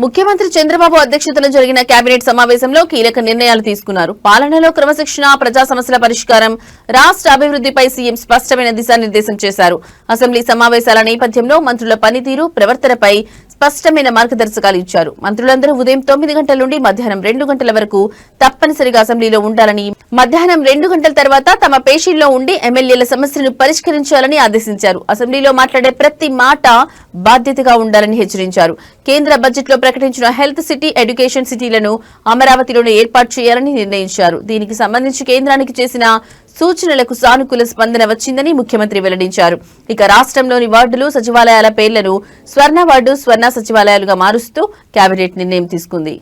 ముఖ్యమంత్రి చంద్రబాబు అధ్యక్షతన జరిగిన కేబినెట్ సమావేశంలో కీలక నిర్ణయాలు తీసుకున్నారు. పాలనలో క్రమశిక్షణ, ప్రజా సమస్యల పరిష్కారం, రాష్ట్ర అభివృద్ధిపై సీఎం స్పష్టమైన దిశానిర్దేశం చేశారు. అసెంబ్లీ సమావేశాల నేపథ్యంలో మంత్రుల పనితీరు, ప్రవర్తనపై స్పష్టమైన మార్గదర్శకాలు ఇచ్చారు. మంత్రులందరూ ఉదయం 9 గంటల నుండి మధ్యాహ్నం 2 గంటల వరకు తప్పనిసరిగా అసెంబ్లీలో ఉండాలని, మధ్యాహ్నం 2 గంటల తర్వాత తమ పేషీల్లో ఉండి ఎమ్మెల్యేల సమస్యలను పరిష్కరించాలని ఆదేశించారు. అసెంబ్లీలో మాట్లాడే ప్రతి మాట బాధ్యతగా ఉండాలని హెచ్చరించారు. కేంద్ర బడ్జెట్ లో ప్రకటించిన హెల్త్ సిటీ, ఎడ్యుకేషన్ సిటీలను అమరావతిలోనే ఏర్పాటు చేయాలని నిర్ణయించారు. దీనికి సంబంధించి కేంద్రానికి చేసిన సూచనలకు సానుకూల స్పందన వచ్చిందని ముఖ్యమంత్రి వెల్లడించారు. ఇక రాష్ట్రంలోని వార్డులు, సచివాలయాల పేర్లను స్వర్ణ వార్డు, స్వర్ణ సచివాలయాలుగా మారుస్తూ కేబినెట్ నిర్ణయం తీసుకుంది.